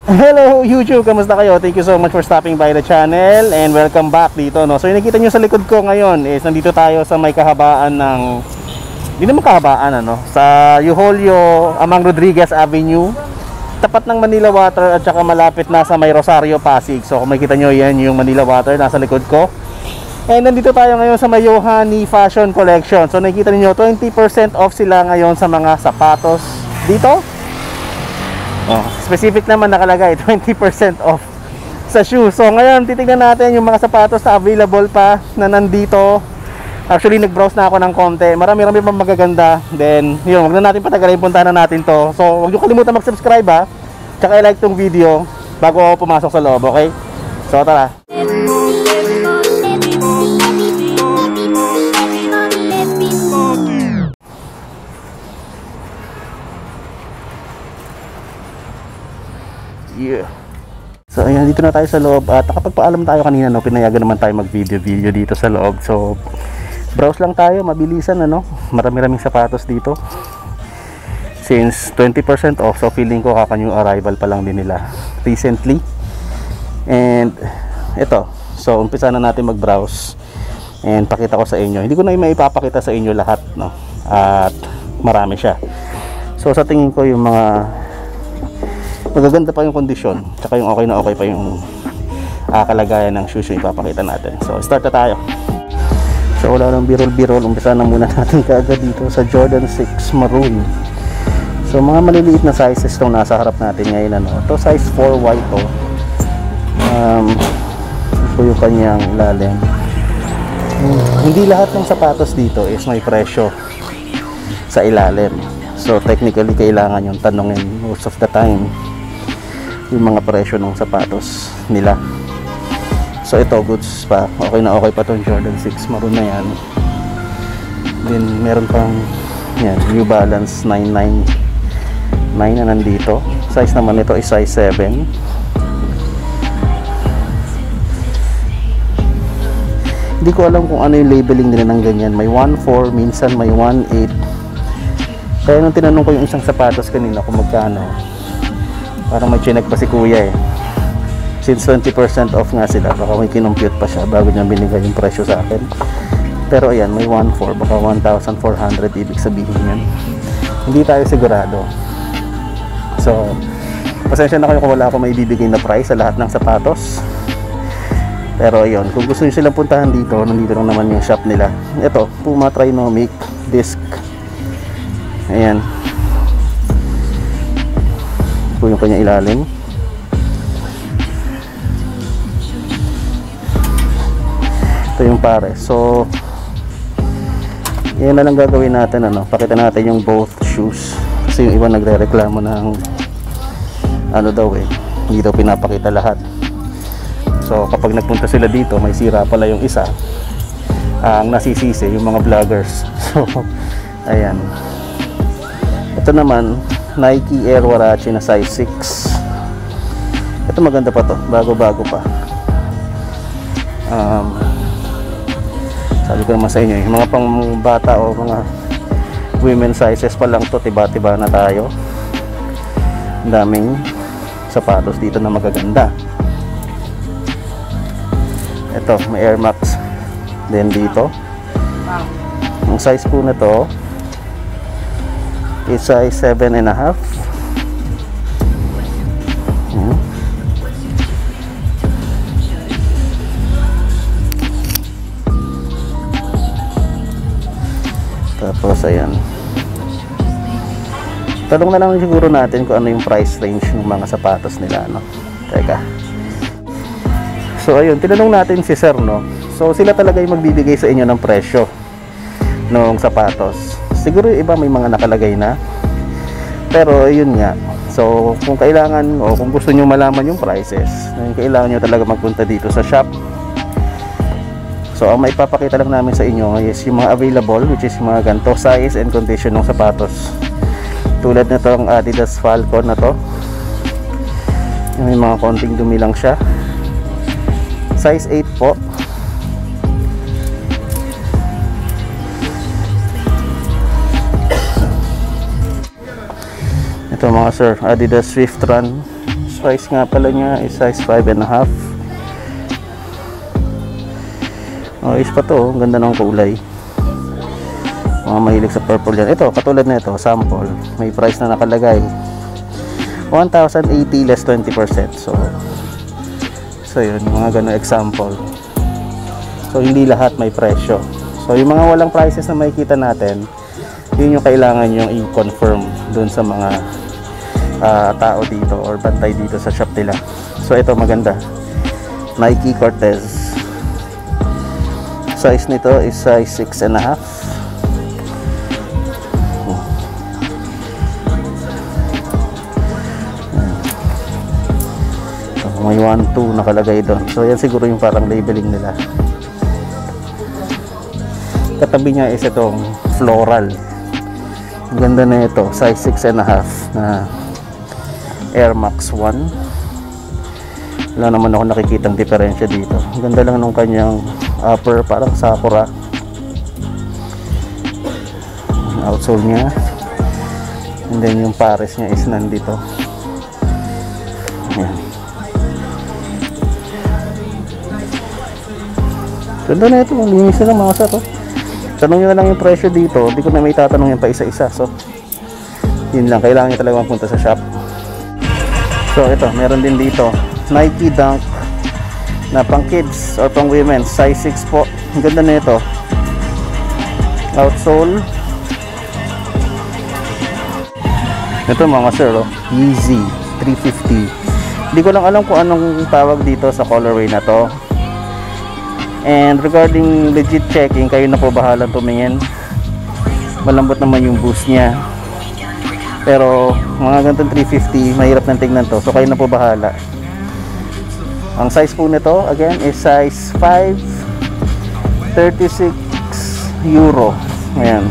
Hello YouTube, kamusta kayo? Thank you so much for stopping by the channel and welcome back dito, no. So yung nakita nyo sa likod ko ngayon is nandito tayo sa may kahabaan ng, hindi naman kahabaan ano, sa Yoholio Amang Rodriguez Avenue, tapat ng Manila Water at saka malapit na sa may Rosario, Pasig. So kung makita nyo, yan yung Manila Water nasa likod ko. And nandito tayo ngayon sa may Yohani Fashion Collection. So nakikita niyo 20% off sila ngayon sa mga sapatos dito. Oh, specific naman nakalagay 20% off sa shoes. So ngayon titingnan natin yung mga sapatos na available pa na nandito. Actually nag-browse na ako ng konti. Marami-rami pa magaganda. Then yun, wag na natin patagalin, puntahan na natin to. So huwag niyo kalimutan mag-subscribe ha. Tsaka i-like tong video bago ako pumasok sa loob, okay? So tara. Yeah. So ayan, dito na tayo sa loob at nakapagpaalam tayo kanina, no, pinayagan naman tayo mag video dito sa loob. So browse lang tayo, mabilisan ano. Marami-raming sapatos dito. Since 20% off, so feeling ko kaka-new arrival pa lang din nila recently. And ito, so umpisa na natin mag-browse and pakita ko sa inyo. Hindi ko na maipapakita sa inyo lahat, no. At marami siya. So sa tingin ko yung mga magaganda pa yung kondisyon, tsaka yung okay na okay pa yung kalagayan ng shoes yung ipapakita natin. So start na tayo. So wala nang birol-birol, umpisa na muna natin kaagad dito sa Jordan 6 Maroon. So mga maliliit na sizes itong nasa harap natin ngayon, ano. Ito size 4Y to. Ito yung kanyang ilalim. Hindi lahat ng sapatos dito is may presyo sa ilalim. So technically kailangan yung tanongin most of the time yung mga presyo ng sapatos nila. So ito goods pa, okay na okay pa tong Jordan 6 Maroon na yan. Then meron pang yan, New Balance 999 na nandito. Size naman ito is size 7. Hindi ko alam kung ano yung labeling nila ng ganyan. May 1.4, minsan may 1.8. Kaya nung tinanong ko yung isang sapatos kanina kung magkano, parang may chinek pa si kuya eh. Since 20% off nga sila, baka may kinumpute pa siya bago niya binigay yung presyo sa akin. Pero ayan, may 1.4, baka 1,400 ibig sabihin yan. Hindi tayo sigurado. So pasensya na kayo kung wala ako may bibigay na price sa lahat ng sapatos. Pero ayun, kung gusto nyo silang puntahan dito, nandito lang naman yung shop nila. Ito, Puma Trinomic Disc. Ayan, ito yung kanya ilalim. Ito yung pare. So yan na lang gagawin natin, ano. Pakita natin yung both shoes. Kasi yung iba nagre-reklamo ng ano daw eh, hindi daw pinapakita lahat. So kapag nagpunta sila dito, may sira pala yung isa, ang nasisisi yung mga vloggers. So ayan. Ito naman Nike Air Warachi na size 6. Ito maganda pa to, bago-bago pa. Sabi ko naman sa inyo, yung mga pang bata o mga women sizes pa lang to, tiba-tiba na tayo. Ang daming sapatos dito na magaganda. Ito, may Air Max din dito. Ang size po na to is size 7.5. Tapos ayan, tanong na lang siguro natin kung ano yung price range ng mga sapatos nila, no? Teka. So ayun, tinanong natin si sir, no? So sila talaga yung magbibigay sa inyo ng presyo ng sapatos. Siguro yung iba may mga nakalagay na, pero yun nga. So kung kailangan o kung gusto nyo malaman yung prices, kailangan nyo talaga magpunta dito sa shop. So ang maipapakita lang namin sa inyo is yung mga available, which is yung mga ganito size and condition ng sapatos. Tulad na itong Adidas Falcon na to, may mga konting dumi lang siya, size 8 po. Ito mga sir, Adidas Swift Run Size nga pala niya is size 5.5. Ayos pa to, ang ganda ng kulay. Mga mahilig sa purple yan. Ito, katulad na ito, sample. May price na nakalagay. 1,080 less 20%. So yun, mga ganun example. So hindi lahat may presyo. So yung mga walang prices na makikita natin, yun yung kailangan yung i-confirm dun sa mga tao dito or bantay dito sa shop nila. So ito maganda, Nike Cortez. Size nito is size 6.5. May 1-2 nakalagay doon. So yan siguro yung parang labeling nila. Katabi niya is itong floral. Ang ganda na ito, size 6.5 na Air Max 1. Wala naman ako nakikitang diferensya dito. Ang ganda lang nung kanyang upper, parang sakura. Outsole niya. And then yung pares niya is nandito. Ayan. Ganda na ito, linis na ng mga sa to. Tanong nyo na lang yung presyo dito, hindi ko na may tatanong yan pa isa-isa. So yun lang, kailangan nyo talaga punta sa shop. So ito, meron din dito Nike Dunk na pang kids or pang women, size 6 po. Ang ganda na ito. Outsole. Ito mga sir, Yeezy 350. Hindi ko lang alam kung anong tawag dito sa colorway na to. And regarding legit checking, kayo na po bahalang tumingin. Malambot naman yung boost niya. Pero mga ganitong 350, mahirap nang tingnan to. So kayo na po bahala. Ang size po nito, again, is size 5, 36 euro. Ayan.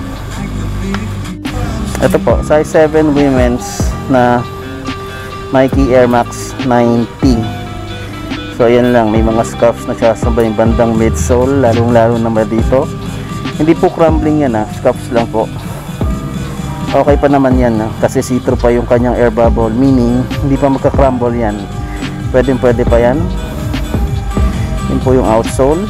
Ito po, size 7 women's na Nike Air Max 90. So ayan lang, may mga scuffs na siya sa bandang midsole, lalong-lalo naman dito. Hindi po crumbling yan, scuffs lang po. Okay pa naman yan, kasi see-through pa yung kanyang air bubble, meaning hindi pa magka-crumble yan. Pwede pa yan. Yun po yung outsole.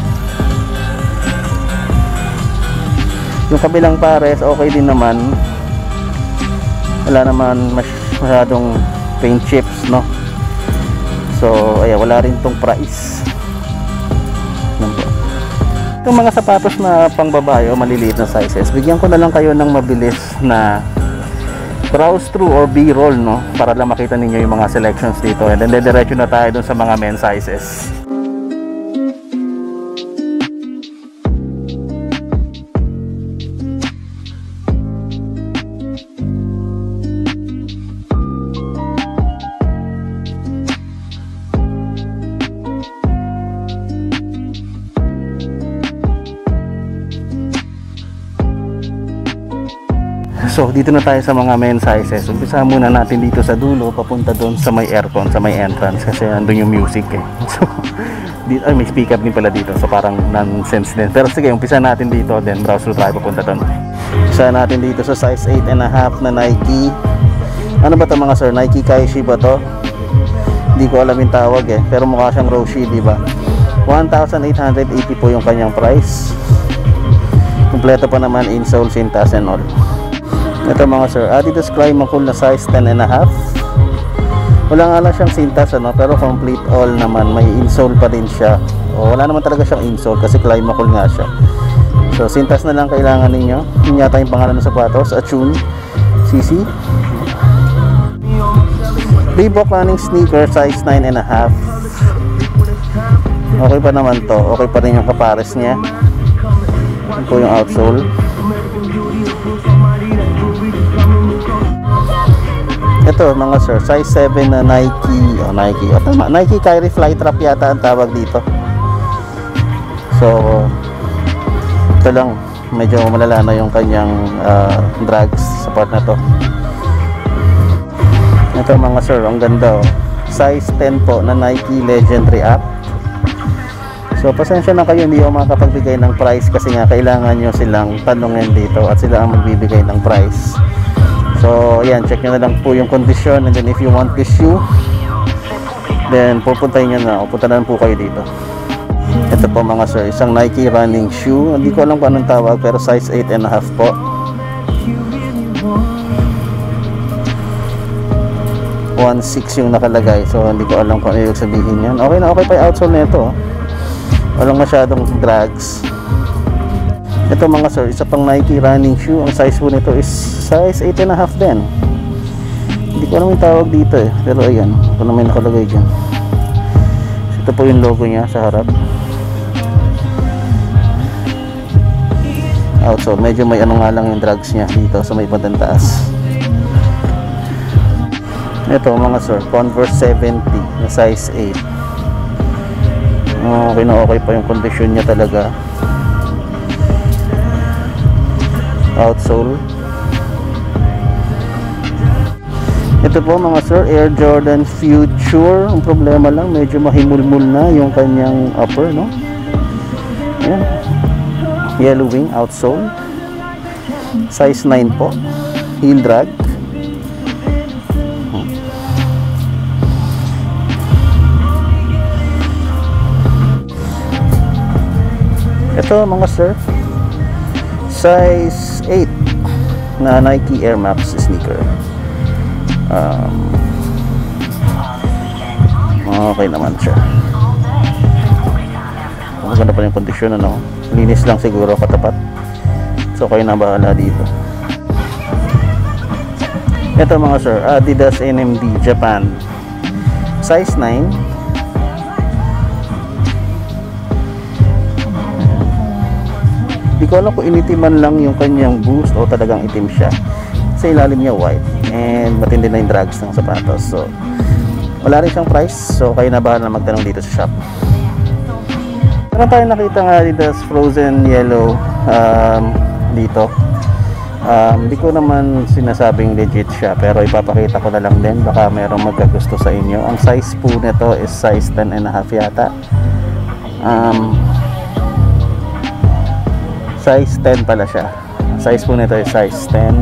Yung kabilang pares, okay din naman. Wala naman masyadong paint chips, no? So, ayan, wala rin tong price. Itong mga sapatos na pang babae o maliliit na sizes, bigyan ko na lang kayo ng mabilis na browse through or B-roll, no? Para lang makita ninyo yung mga selections dito. And then, diretso na tayo dun sa mga men's sizes. So dito na tayo sa mga men's sizes. Umpisa muna natin dito sa dulo, papunta doon sa may aircon, sa may entrance, kasi andun yung music eh. So dito, ay, may speaker din pala dito, so parang nonsense din. Pero sige, umpisa natin dito, then browse through tayo papunta doon. Umpisa natin dito sa size 8.5 na Nike. Ano ba to mga sir? Nike Kaishi ba to? Hindi ko alam yung tawag eh, pero mukha siyang Roshi, di ba? 1,880 po yung kanyang price. Kompleto pa naman, insole, cintas and all. Ito mga sir, Adidas Climacool na size 10.5. Wala nga lang siyang cintas, ano, pero complete all naman. May insole pa din siya. O, wala naman talaga siyang insole kasi Climacool nga siya. So cintas na lang kailangan ninyo. Yun yata yung pangalan ng sapatos, Attune CC. Reebok running sneaker size 9.5. Okay pa naman to. Okay pa rin yung kapares niya. Yun po yung outsole. Ito mga sir, size 7 na Nike, tama, Nike Kyrie Flytrap yata ang tawag dito. So ito lang, medyo malala na yung kanyang drags sa part na to. Ito mga sir, ang ganda oh. Size 10 po na Nike Legendary Up. So pasensya na kayo, hindi ako makapagbigay ng price kasi nga kailangan nyo silang tanungin dito at sila ang magbibigay ng price. So ayan, check nyo na lang po yung condition, and then if you want the shoe, then pupuntahin nyo na o punta na po kayo dito. Ito po mga sir, isang Nike running shoe, hindi ko alam kung anong tawag pero size 8.5 po. $1.6 yung nakalagay, so hindi ko alam kung ano yung sabihin yan. Okay na okay pa yung outsole na ito, walang masyadong drags. Ito mga sir, isa pang Nike running shoe, ang size po nito is size 8.5 din. Hindi ko alam yung tawag dito eh, pero ayan, kung may nakalagay dyan. Ito po yung logo nya sa harap. Outsole, medyo may ano nga lang yung drags nya dito sa may bandang taas. Ito mga sir, Converse 70 na size 8. Okay na okay pa yung condition nya talaga. Outsole. Ito po mga sir, Air Jordan Future. Ang problema lang, medyo mahimulmul na yung kanyang upper, no? Ayan. Yellow wing, outsole. Size 9 po. Heel drag. Ito mga sir, size 8 na Nike Air Max sneaker. Okay naman siya. Maganda pa yung kondisyon, ano? Linis lang siguro katapat. So kayo na bahala dito. Ito mga sir, Adidas NMD Japan, size 9. Hindi ko alam kung initiman lang yung kanyang boost o talagang itim siya. Sa ilalim niya white, and matindi na yung drags ng sapatos. So wala rin siyang price, so kayo na bahala magtanong dito sa shop. Meron tayo nakita ng Adidas Frozen Yellow dito. Hindi ko naman sinasabing legit siya, pero ipapakita ko na lang din, baka merong magkagusto sa inyo. Ang size po nito is size 10.5 yata. Size 10 pala siya. Size po nito is size 10.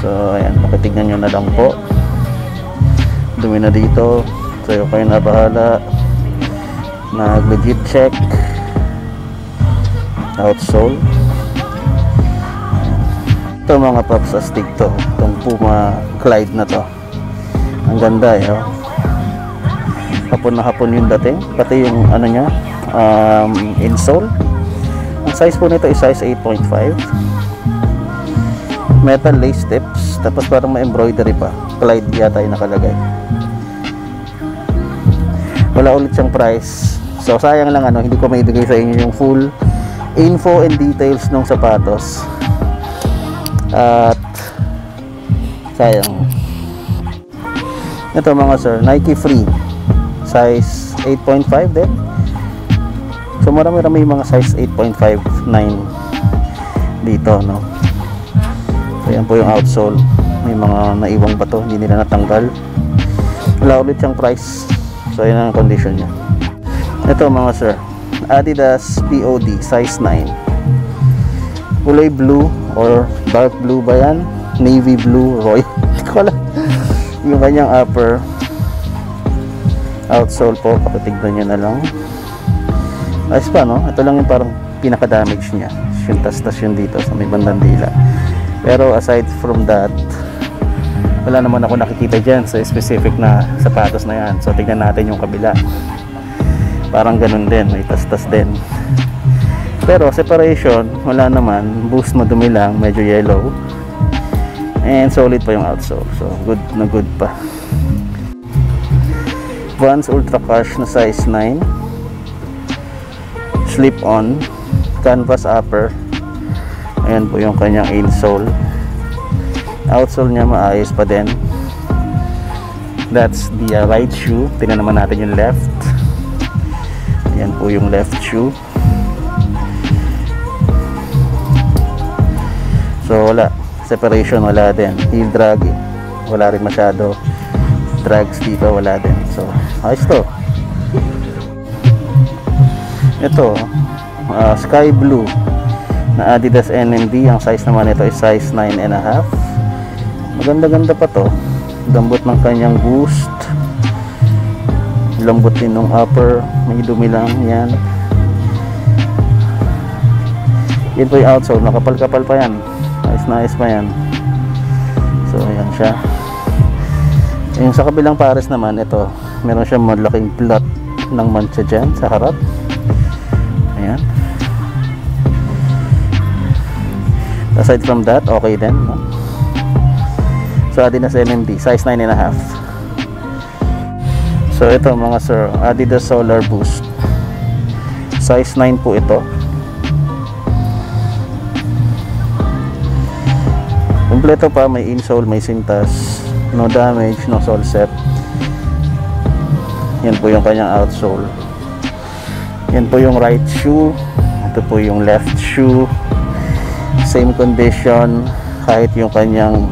So ayan, pakitignan nyo na lang po. Dumi na dito, so kayo na bahala. Nag legit check. Outsole. Ito mga paps, astig to. Itong Puma Clyde na to, ang ganda eh, oh. Hapon na hapon yung dating, pati yung ano nya, insole. Ang size po nito is size 8.5. Metal lace tips, tapos parang may embroidery pa. Clyde yata yung nakalagay. Wala ulit siyang price, so sayang lang, ano, hindi ko maibigay sa inyo yung full info and details ng sapatos. At sayang. Ito mga sir, Nike Free, size 8.5 din. So marami-rami mga size 8.5, 9 dito, no. So yan po yung outsole. May mga naiwang pa to, hindi nila natanggal. Wala ulit siyang price. So yan ang condition niya. Ito mga sir, Adidas POD, size 9. Kulay blue or dark blue ba yan? Navy blue, royal. Hindi ko alam. Yung kanyang upper. Outsole po, pakitignan nyo na lang. Ayos pa, no? Ito lang yung parang pinaka-damage niya. Yung tas-tas yun dito sa may bandang dila. Pero aside from that, wala naman ako nakikita dyan sa specific na sapatos na yan. So tignan natin yung kabila. Parang ganun din, may tas-tas din. Pero separation, wala naman. Boost madumi lang, medyo yellow. And solid pa yung outsole. So good na good pa. Vans Ultra Cash na size 9. Slip on. Canvas upper. Ayan po yung kanyang insole. Outsole niya maayos pa din. That's the right shoe. Tingnan naman natin yung left. Ayan po yung left shoe. So wala, separation wala din. Heel drag, wala rin masyado. Drags dito, wala din. So ayos to. Ito, sky blue na Adidas NMD. Ang size naman ito is size 9.5. Maganda-ganda pa to. Dambot ng kanyang boost. lambot din ng upper, may dumi lang. Yan. Yan po yung outsole, nakapal-kapal pa yan, ayos na ayos pa yan. So ayan siya. Yung sa kabilang pares naman, ito meron siyang malaking plot ng mancha dyan sa harap. Ayan. Aside from that, okay din, no? So Adidas NMD, size 9.5. So ito mga sir, Adidas Solar Boost, size 9 po ito. Kompleto pa, may insole, may sintas, no damage, no sole set. Yan po yung kanyang outsole. Yan po yung right shoe. Ito po yung left shoe. Same condition, kahit yung kanyang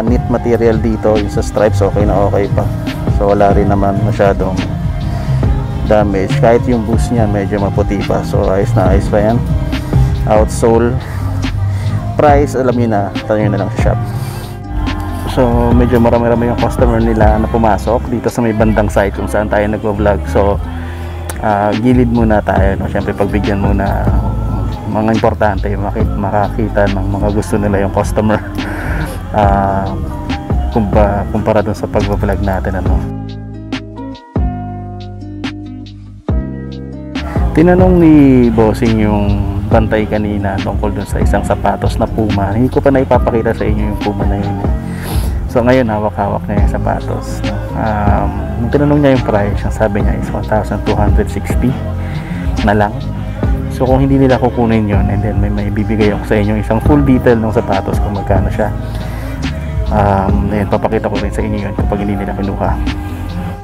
knit material dito, yung sa stripes okay na okay pa. So wala rin naman masyadong damage. Kahit yung boost niya medyo maputi pa. So ayos na ayos pa yan. Outsole. Price, alam niyo na, tanong na lang sa shop. So medyo marami-rami yung customer nila na pumasok dito sa may bandang site kung saan tayo nagvo-vlog. So gilid muna tayo, no? Siyempre pagbigyan muna mga importante, makakita ng mga gusto nila yung customer. Kumpara dun sa pag-vlog natin, ano. Tinanong ni Bossing yung bantay kanina tungkol dun sa isang sapatos na Puma. Hindi ko pa na ipapakita sa inyo yung Puma na yun. So ngayon hawak-hawak na yung sapatos, no? Nung tinanong niya yung price, ang sabi niya is 1,260 na lang. So kung hindi nila kukunin yun, and then may bibigay ako sa inyo isang full detail ng sapatos kung magkano siya. Ayan, papakita ko rin sa inyo yun kapag hindi nila kinuha.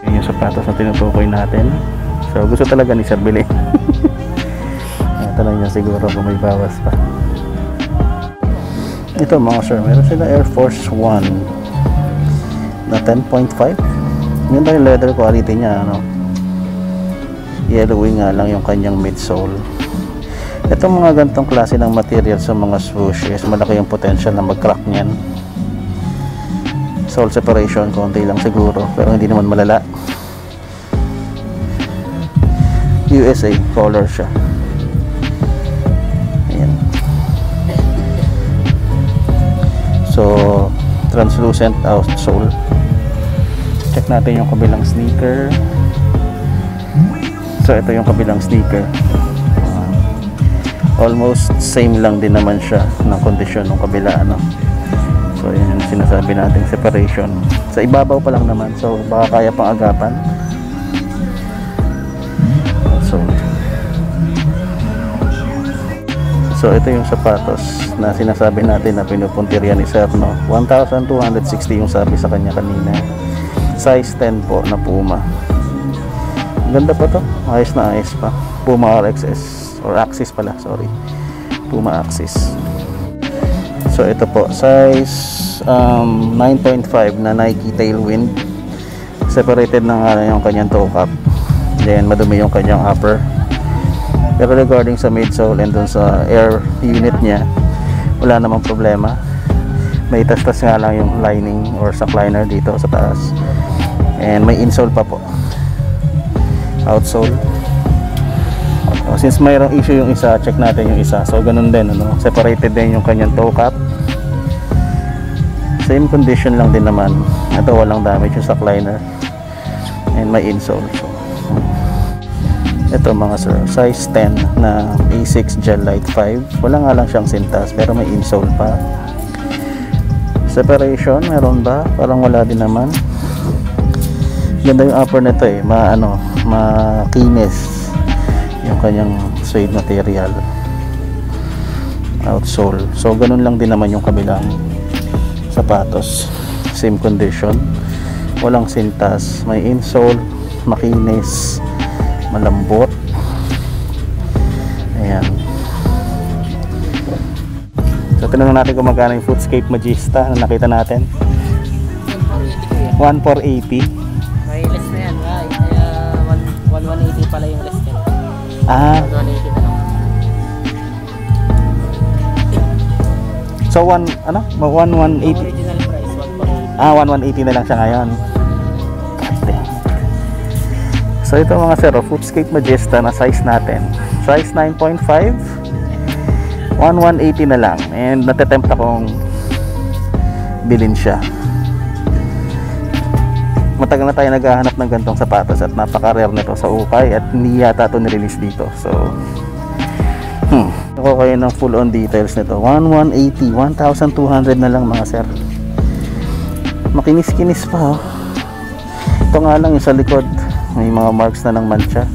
Yun yung sapatos na tinutukoy natin. So gusto talaga ni Sir Billy. Tanong niya siguro kung may bawas pa. Ito mga sir, meron sila Air Force 1 na 10.5. Yun yung leather quality niya, ano. Yellowy nga lang yung kanyang midsole. Itong mga gantong klase ng material sa mga swoosh is malaki yung potential na mag-crack niyan. Sole separation konti lang siguro, pero hindi naman malala. USA color siya. Ayan. So translucent outsole. Check natin yung kabilang sneaker. So ito yung kabilang sneaker. Almost same lang din naman siya ng kondisyon ng kabila, ano. So yun yung sinasabi nating separation. Sa ibabaw pa lang naman, so baka kaya pang agapan. So ito yung sapatos na sinasabi natin na pinupuntirya ni Sir, no? 1,260 yung sabi sa kanya kanina. Size 10 po na Puma. Ganda pa to, ayos na ayos pa. Puma RXS or Axis pala, sorry. Puma Axis. So ito po, size 9.5 na Nike Tailwind. Separated na nga yung kanyang toe cap. Then madumi yung kanyang upper. Pero regarding sa midsole and dun sa air unit niya, wala namang problema. May tas-tas nga lang yung lining or sack liner dito sa taas. And may insole pa po. Outsole. Since mayroong issue yung isa, check natin yung isa. So ganun din, ano? Separated din yung kanyang toe cap. Same condition lang din naman. Ito walang damage yung sack liner. And may insole. So ito mga sir, size 10 na A6 Gel Light 5. Wala nga lang siyang sintas pero may insole pa. Separation, meron ba? Parang wala din naman. Ganda yung upper nito eh, makinis yung kanyang suede material. Outsole. So ganun lang din naman yung kabilang sapatos. Same condition. Walang sintas, may insole, makinis, malambot. Ayan. So tinanong natin kung magkano yung Footscape Magista na nakita natin. 1,480. May less na yan. 1,180 pala yung less yan. 1,180 na lang. So 1,180. Original price 1,480. 1,180 na lang siya ngayon. So ito mga sir, Footscape Majesta na size natin, size 9.5, 1180 na lang, and natatempt akong bilhin siya. Matagal na tayo naghahanap ng gantong sapatos at napaka-rare nito sa ukay at hindi yata ito nirelease dito. So ako kayo ng full on details nito. 1180, 1,200 na lang mga sir. Makinis-kinis pa, oh. Ito nga lang yung sa likod, may mga marks na ng mancha.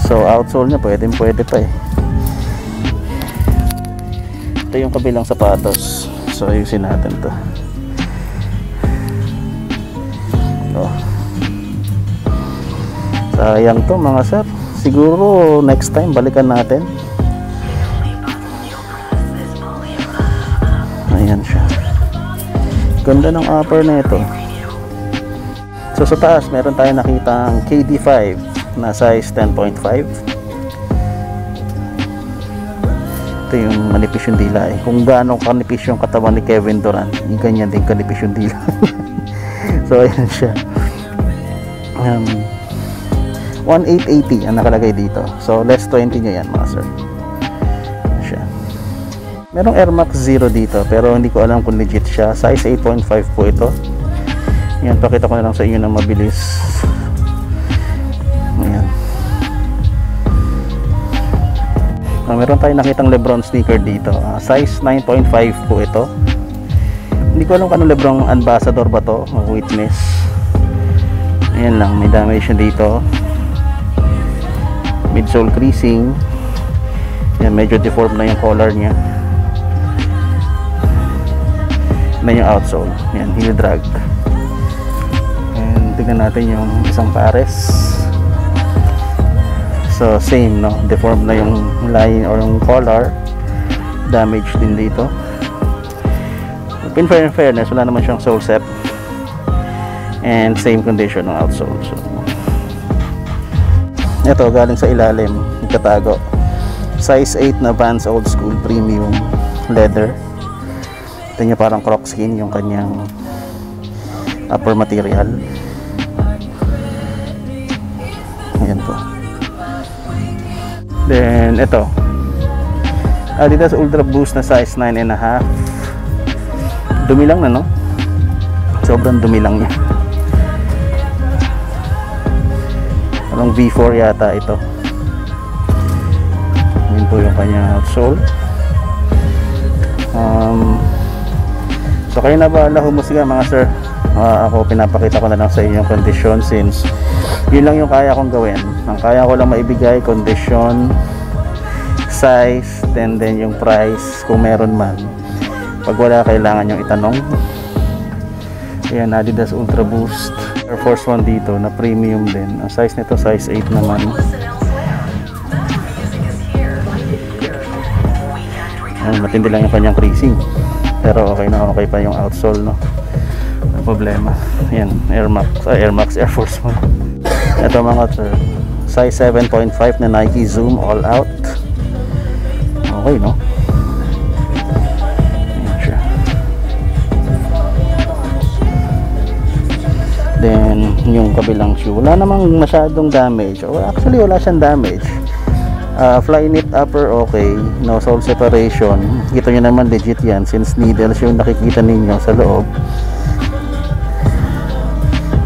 So outsole nya pwede pa eh. Ito yung kabilang sapatos. So ayusin natin to. Sayang to mga sir. Siguro next time balikan natin. Ayan siya. Ganda ng upper na ito. So sa taas meron tayong nakitang KD5 na size 10.5. Ito yung manipis yung dila eh. Kung gaano kanipis yung katawan ni Kevin Durant, yung ganyan din kanipis yung dila. So ayan siya. 1880 ang nakalagay dito. So less 20 nyo yan mga sir. Siya. Merong Air Max 0 dito pero hindi ko alam kung legit siya. Size 8.5 po ito. Yan, pakita ko na lang sa inyo na mabilis. Ayan. Meron tayong nakitang Lebron sneaker dito. Size 9.5 po ito. Hindi ko alam kung anong Lebron Ambassador ba to o Witness. Ayan lang, may damage dito. Midsole creasing. Yan, medyo deformed na yung collar nya. Na yung outsole. Yan, heel drag. And tingnan natin yung isang pares. So same, no, deformed na yung line or yung collar. Damage din dito. In fairness, wala naman siyang sole set. And same condition ng outsole. So ito galing sa ilalim, ikatago. Size 8 na Vans Old School Premium Leather. Ito niya parang croc skin yung kanyang upper material. Ayan po. Then ito Adidas Ultra Boost na size 9.5. Dumi lang na, no? Sobrang dumi lang niya. Parang V4 yata ito. Yun po yung kanya outsole. So kayo na bahala humusga mga sir. Ako pinapakita ko na lang sa inyo yung condition since yun lang yung kaya kong gawin. Ang kaya ko lang maibigay, condition, size, then yung price kung meron man. Pag wala, kailangan yung itanong. Ayan, Adidas Ultra Boost Air Force 1 dito na premium din. Ang size nito size 8 naman. Ayan, matindi lang yung kanyang creasing pero okay na, okay pa yung outsole, no? Ang problema. Ayan, Air Max Air Force 1. Ito mga sir, size 7.5 na Nike Zoom All Out. Okay, no? Then yung kabilang shoe, wala namang masyadong damage. Actually wala siyang damage. Fly knit upper okay, no sole separation. Kita nyo naman legit yan since needles yung nakikita ninyo sa loob.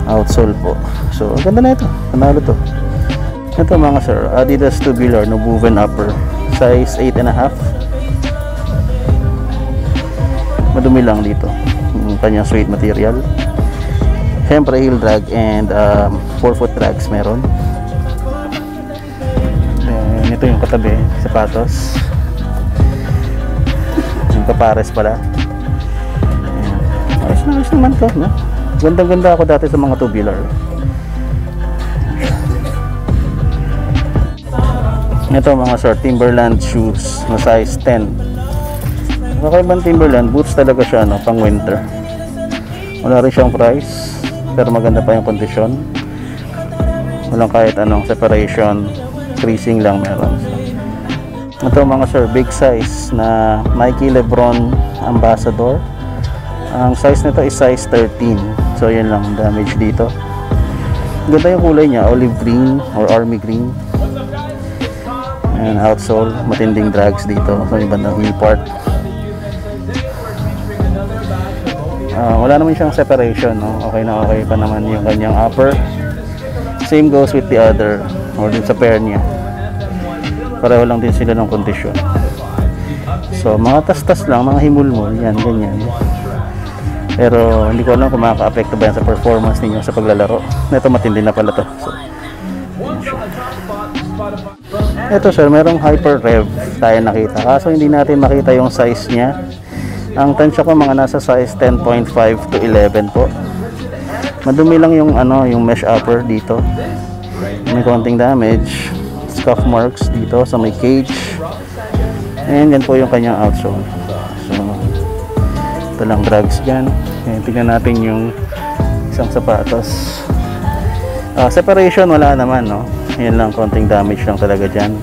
Outsole po. So ganda na ito, panalo to. Ito mga sir, Adidas Tubular no woven upper, size 8.5. Madumi lang dito yung kanyang suede material. Siyempre heel drag and 4-foot drags meron. Then ito yung katabi, sapatos. Yung kapares pala. Ayos na, ayos naman to, no? Ganda-ganda ako dati sa mga tubular. Ito mga sir, Timberland shoes na size 10. Kakaibang Timberland, boots talaga siya, no? Pang winter. Wala rin siyang price pero maganda pa yung kondisyon. Walang kahit anong separation, creasing lang meron. Ito mga sir, big size na Nike Lebron Ambassador. Ang size nito is size 13. So yun lang, damage dito. Ganda yung kulay niya, olive green or army green. And outsole, matinding drags dito sa ibang heel part. Wala naman siyang separation, no? Okay na okay pa naman yung kanyang upper. Same goes with the other or din sa pair niya. Pareho lang din sila ng kondisyon. So mga tas-tas lang, mga himulmul, yan, ganyan. Pero hindi ko alam kung makaka-apekto ba yan sa performance ninyo sa paglalaro. Ito matindi na pala to. So, ito sir, merong hyper rev tayo nakita. Kaso hindi natin makita yung size niya. Ang tansya ko mga nasa size 10.5 to 11 po. Madumi lang yung yung mesh upper dito. May konting damage, scuff marks dito sa may cage. And yan po yung kanyang outsole. So ito lang drags dyan. Ayan, tignan natin yung isang sapatos. Separation wala naman, no? Yan lang, konting damage lang talaga dyan.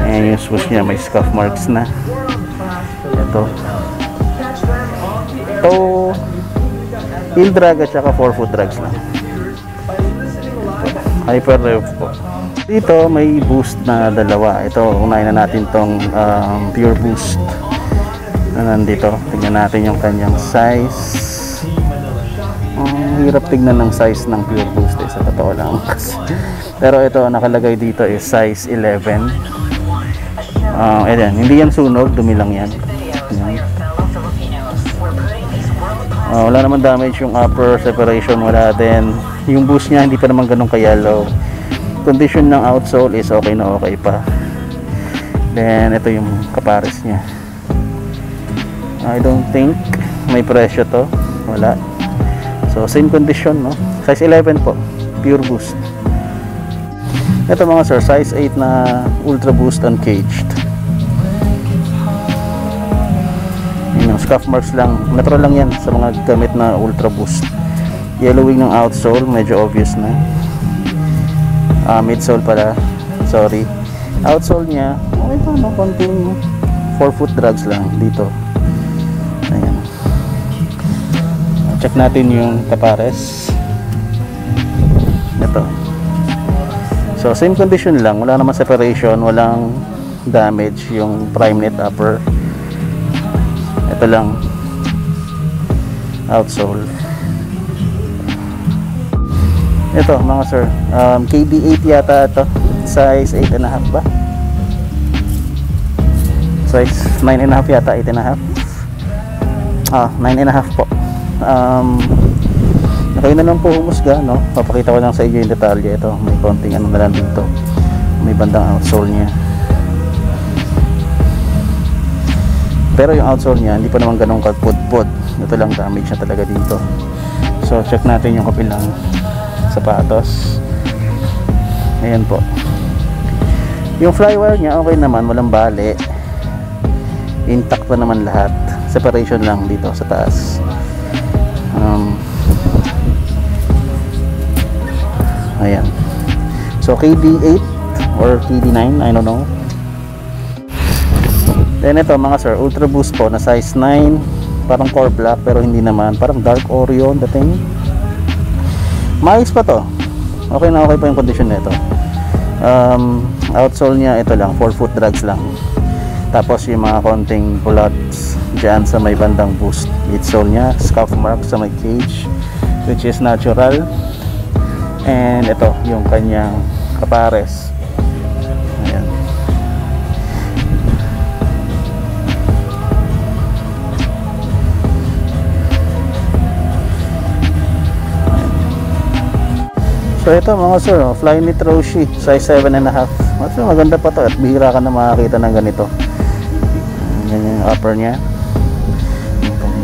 And yung swoosh nya may scuff marks na. Ito heel drag at saka 4-foot drags lang. Hyper rev po. Dito may boost na dalawa. Ito, unahin na natin tong pure boost na nandito. Tignan natin yung kanyang size. Hirap tignan ng size ng pure boost sa totoo lang. Pero ito nakalagay dito is size 11. Ayan, hindi yan sunog, dumi lang yan. Wala naman damage yung upper separation, wala din. Yung boost niya hindi pa naman ganun ka-yellow. Condition ng outsole is okay na okay pa. Then ito yung kapares niya. I don't think may presyo to, wala. So same condition, no? Size 11 po, pure boost. Ito mga sir, size 8 na ultra boost uncaged. Yung scuff marks lang, natural lang yan sa mga gamit na ultra boost. Yellowing ng outsole, medyo obvious na. Midsole pala, sorry. Outsole nya, okay pa, no? Konting 4-foot drags lang dito. Ayan. Check natin yung kapares. Ito. So same condition lang, wala naman separation, walang damage yung prime knit upper. Ito lang outsole. Ito mga sir, KB8 yata ito, size 8.5 ba? Size 9.5 yata, 8.5. 9.5 po. Kayo na lang po humusga, no? Papakita ko lang sa inyo yung detalye. Ito, may konting na lang dito, may bandang outsole nya. Pero yung outsole nya hindi pa naman ganun kapudpud. Ito lang damage na talaga dito. So check natin yung kapilang sapatos. Ayan po. Yung flywire nya okay naman, walang bali. Intact pa naman lahat. Separation lang dito sa taas. Ayan. So KD8 or KD9, I don't know. Then ito mga sir, ultra boost po na size 9, parang core black pero hindi naman, parang dark Orion dating. Maayos pa to. Okay na okay pa yung condition nito. Outsole nya ito lang, 4-foot drags lang. Tapos yung mga konting bullets dyan sa may bandang boost. Midsole nya, scuff mark sa may cage, which is natural. And ito yung kanyang kapares. Ayan. So ito mga sir, Flyknit Roshe, size 7.5. Maganda pa to at bihira ka na makakita ng ganito. Yan yung upper nya.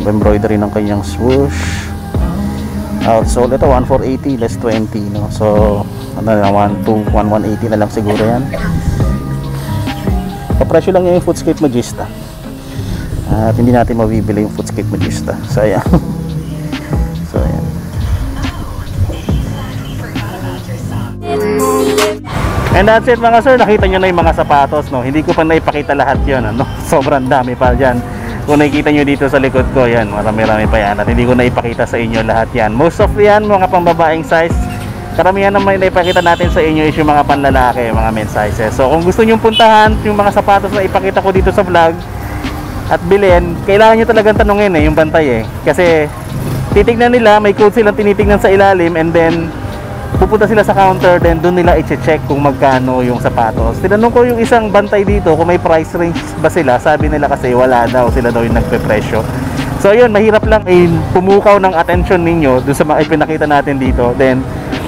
Embroidery ng kanyang swoosh. Outsole, ito 1480 less 20, no? So ano na, 1180 na lang siguro yan. Papresyo lang yung Footscape Magista. At hindi natin mabibili yung Footscape Magista. Sayang. So ayan. And that's it mga sir, nakita nyo na yung mga sapatos, no? Hindi ko pa naipakita lahat yun, ano? Sobrang dami pa dyan. Kung nakikita nyo dito sa likod ko, yan, marami-rami pa yan. At hindi ko naipakita sa inyo lahat yan. Most of yan, mga pambabaeng size, karamihan naman na ipakita natin sa inyo is yung mga panlalaki, mga men's sizes. So kung gusto nyo puntahan yung mga sapatos na ipakita ko dito sa vlog at bilhin, kailangan nyo talagang tanungin yung bantay kasi titignan nila, may code silang tinitignan sa ilalim, and then pupunta sila sa counter, then doon nila i-check kung magkano yung sapatos. Tinanong ko yung isang bantay dito kung may price range ba sila, sabi nila kasi wala daw, sila daw yung nagpe-presyo. So yun, mahirap lang pumukaw ng attention ninyo doon sa mga ipinakita natin dito. Then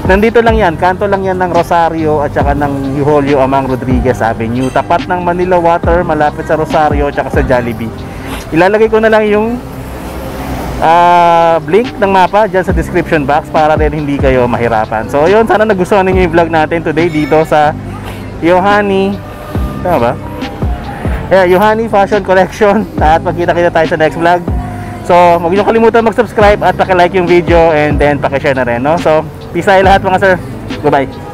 nandito lang yan, kanto lang yan ng Rosario at saka ng Julio Amang Rodriguez Avenue, tapat ng Manila Water, malapit sa Rosario at saka sa Jollibee. Ilalagay ko na lang yung link ng mapa dyan sa description box para rin hindi kayo mahirapan. So yun, sana nagustuhan ninyo yung vlog natin today dito sa Yohani, tama ba? Yeah, Yohani Fashion Collection. At magkita-kita tayo sa next vlog. So huwag niyo kalimutan mag-subscribe at paki-like yung video, and then paki-share na rin, no? So peace tayo lahat mga sir. Goodbye.